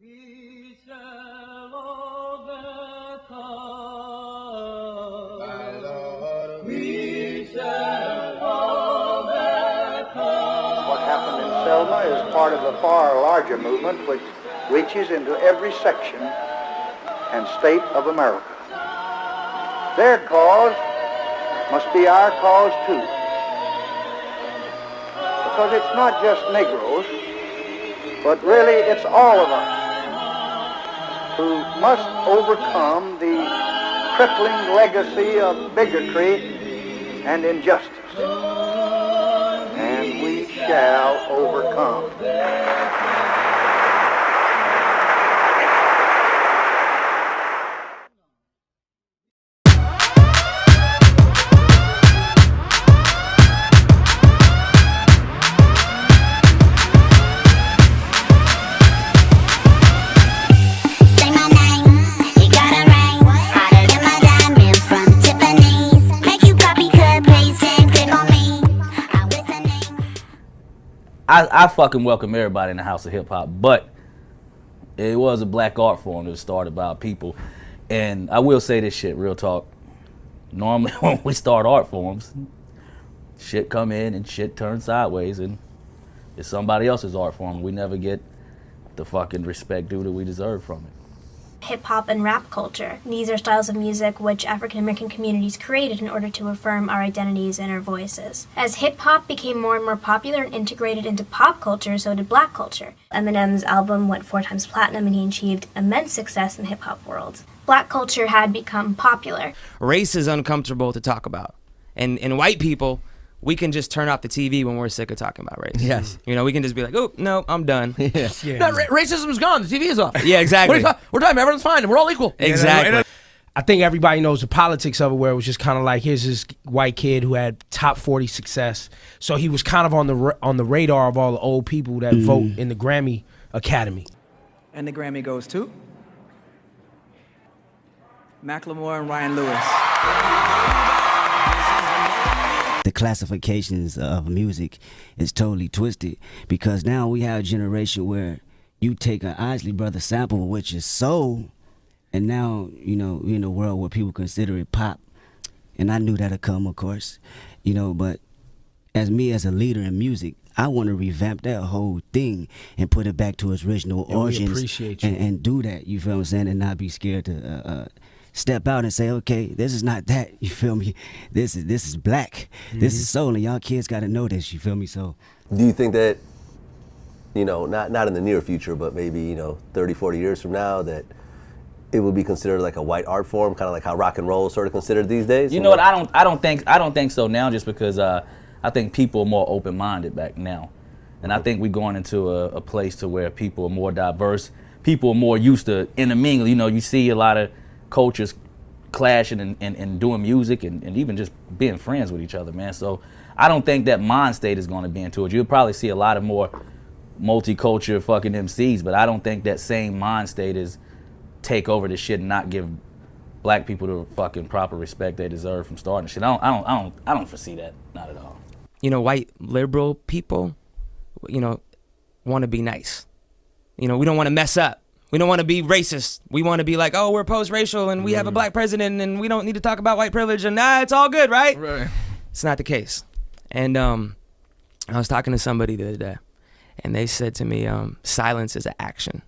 We shall overcome. My Lord, we shall overcome. What happened in Selma is part of a far larger movement which reaches into every section and state of America. Their cause must be our cause too. Because it's not just Negroes, but really it's all of us who must overcome the crippling legacy of bigotry and injustice. And we shall overcome. I fucking welcome everybody in the house of hip hop, but it was a black art form that was started by people. And I will say this shit, real talk. Normally when we start art forms, shit come in and shit turns sideways and it's somebody else's art form. We never get the fucking respect due that we deserve from it. Hip-hop and rap culture. These are styles of music which African-American communities created in order to affirm our identities and our voices. As hip-hop became more and more popular and integrated into pop culture, so did black culture. Eminem's album went 4 times platinum and he achieved immense success in the hip-hop world. Black culture had become popular. Race is uncomfortable to talk about. And white people, we can just turn off the TV when we're sick of talking about race. Yes. You know, we can just be like, oh, no, I'm done. Yeah. No, racism's gone. The TV is off. Yeah, exactly. We're done. Everyone's fine. We're all equal. Exactly. I think everybody knows the politics of it, where it was just kind of like, here's this white kid who had top 40 success. So he was kind of on the radar of all the old people that vote in the Grammy Academy. And the Grammy goes to Macklemore and Ryan Lewis. The classifications of music is totally twisted, because now we have a generation where you take an Isley Brothers sample, which is soul, and now, you know, we're in a world where people consider it pop. And I knew that'd come, of course, you know, but as me as a leader in music, I want to revamp that whole thing and put it back to its original origins. We appreciate you. And do that, you feel what I'm saying, and not be scared to step out and say, okay, this is not that, you feel me? This is black. This is soul, and y'all kids got to know this, you feel me? So, do you think that, you know, not in the near future, but maybe, you know, 30, 40 years from now, that it would be considered like a white art form, kind of like how rock and roll is sort of considered these days? You know what? I don't think so now, just because I think people are more open-minded back now, and I think we're going into a place to where people are more diverse. People are more used to intermingling. You know, you see a lot of cultures clashing and doing music and even just being friends with each other, man. So I don't think that mind state is going to be into it. You'll probably see a lot of more multicultural fucking MCs, but I don't think that same mind state is take over the shit and not give black people the fucking proper respect they deserve from starting shit. I don't foresee that, not at all. You know, white liberal people, you know, want to be nice. You know, we don't want to mess up. We don't want to be racist. We want to be like, oh, we're post-racial and we have a black president and we don't need to talk about white privilege and it's all good, right? Right. It's not the case. And I was talking to somebody the other day and they said to me, silence is an action.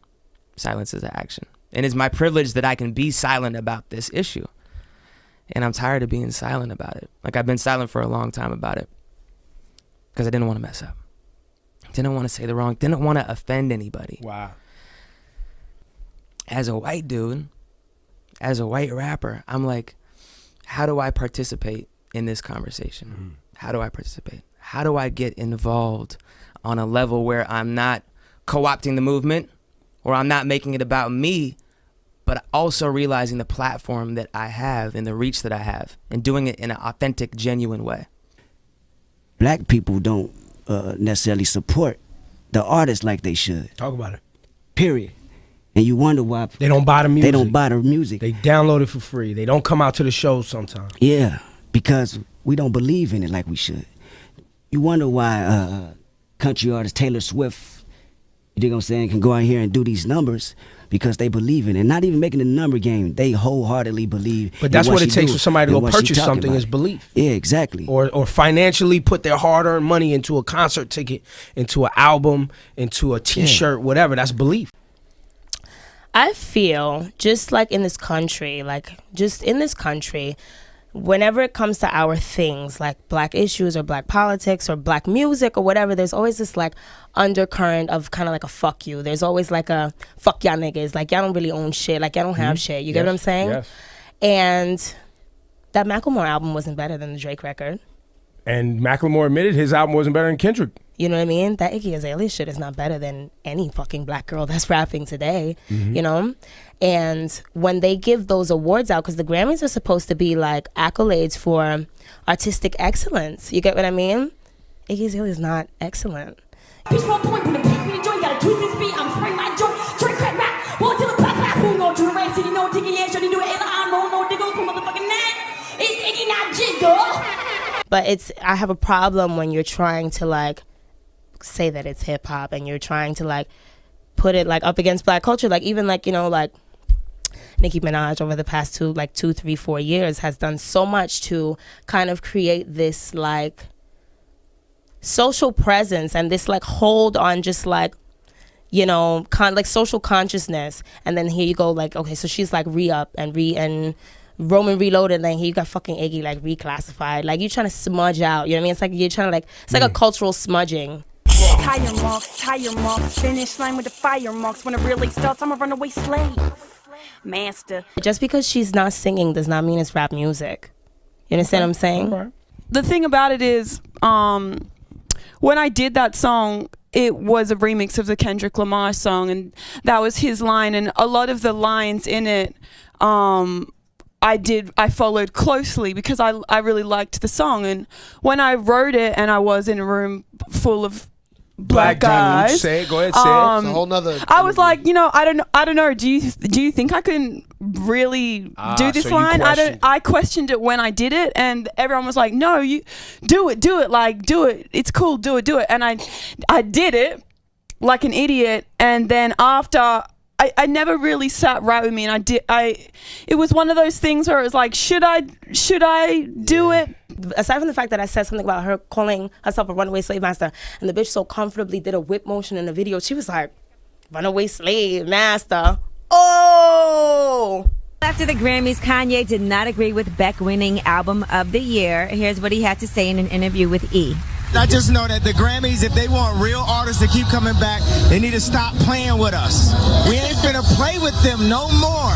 Silence is an action. And it's my privilege that I can be silent about this issue. And I'm tired of being silent about it. Like, I've been silent for a long time about it because I didn't want to mess up. Didn't want to say the wrong, didn't want to offend anybody. Wow. As a white dude, as a white rapper, I'm like, how do I participate in this conversation? How do I participate? How do I get involved on a level where I'm not co-opting the movement or I'm not making it about me, but also realizing the platform that I have and the reach that I have and doing it in an authentic, genuine way? Black people don't necessarily support the artists like they should. Talk about it. Period. And you wonder why they don't buy the music. They don't buy the music. They download it for free. They don't come out to the shows sometimes. Yeah, because we don't believe in it like we should. You wonder why country artist Taylor Swift you dig what I'm saying, can go out here and do these numbers because they believe in it. And not even making a number game. They wholeheartedly believe. But that's in what she it takes do for somebody to and go what she purchase talking something about. is belief. Yeah, exactly. Or financially put their hard-earned money into a concert ticket, into an album, into a T-shirt, whatever. That's belief. I feel just like in this country, whenever it comes to our things like black issues or black politics or black music or whatever, there's always this like undercurrent of kind of like a fuck you. There's always like a fuck y'all niggas. Like y'all don't really own shit. Like y'all don't have shit. You get what I'm saying? Yes. And that Macklemore album wasn't better than the Drake record. And Macklemore admitted his album wasn't better than Kendrick. You know what I mean? That Iggy Azalea shit is not better than any fucking black girl that's rapping today, you know? And when they give those awards out, because the Grammys are supposed to be like accolades for artistic excellence. You get what I mean? Iggy Azalea is not excellent. Bitch, one point when the beat me joint, got a twist and speed, I'm spraying my joint, straight crack back, boy till the black black fool go to the red city, no diggy ass, you do it, I'm no diggle, for motherfucking that. It's Iggy, not jiggle. But I have a problem when you're trying to like say that it's hip hop and you're trying to like put it like up against black culture. Like even like, you know, like Nicki Minaj over the past 2, 3, 4 years has done so much to kind of create this like social presence and this like hold on just like, you know, like social consciousness. And then here you go like, okay, so she's like re-up and Roman Reloaded, and then here you got fucking Iggy like reclassified. Like you're trying to smudge out, you know what I mean? It's like you're trying to like, it's like a cultural smudging. Tire marks, finish line with the fire marks. When it really starts, I'm a runaway slave. Master. Just because she's not singing does not mean it's rap music. You understand what I'm saying? Okay. The thing about it is, when I did that song, it was a remix of the Kendrick Lamar song, and that was his line, and a lot of the lines in it, I followed closely because I really liked the song. And when I wrote it and I was in a room full of black guys, say it, go ahead, say it. It's a whole nother I was like, you know, I don't know. Do you think I can really do this so you line? questioned I questioned it when I did it, and everyone was like, no, you do it, like do it. It's cool, do it. And I did it like an idiot, and then after I never really sat right with me, and it was one of those things where it was like, should I do it? Aside from the fact that I said something about her calling herself a runaway slave master, and the bitch so comfortably did a whip motion in the video, she was like, runaway slave master. Oh! After the Grammys, Kanye did not agree with Beck winning Album of the Year. Here's what he had to say in an interview with E! I just know that the Grammys, if they want real artists to keep coming back, they need to stop playing with us. We ain't finna play with them no more.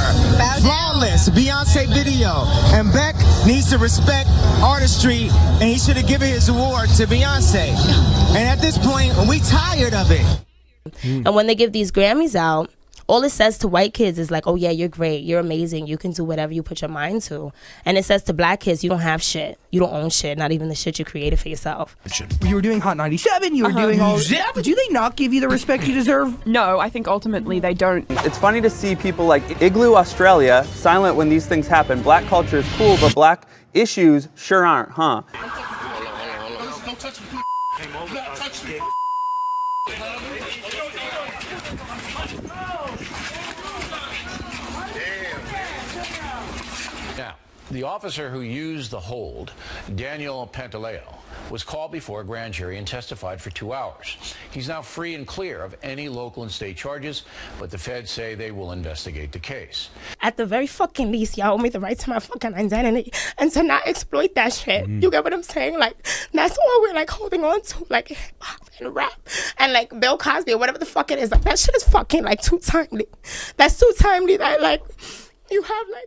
Flawless, Beyonce video. And Beck needs to respect artistry, and he should have given his award to Beyonce. And at this point, we tired of it. And when they give these Grammys out, all it says to white kids is like, oh yeah, you're great, you're amazing, you can do whatever you put your mind to. And it says to black kids, you don't have shit, you don't own shit, not even the shit you created for yourself. You were doing Hot 97, you were doing all... Do they not give you the respect you deserve? No, I think ultimately they don't. It's funny to see people like Igloo Australia silent when these things happen. Black culture is cool, but black issues sure aren't, huh? Don't touch me. Don't touch me. Now, the officer who used the hold, Daniel Pantaleo, was called before a grand jury and testified for 2 hours. He's now free and clear of any local and state charges, but the feds say they will investigate the case. At the very fucking least, y'all owe me the right to my fucking identity and to not exploit that shit. You get what I'm saying? Like, that's what we're like holding on to, like hip hop and rap and like Bill Cosby or whatever the fuck it is. Like, that shit is fucking like too timely. That's too timely that like you have like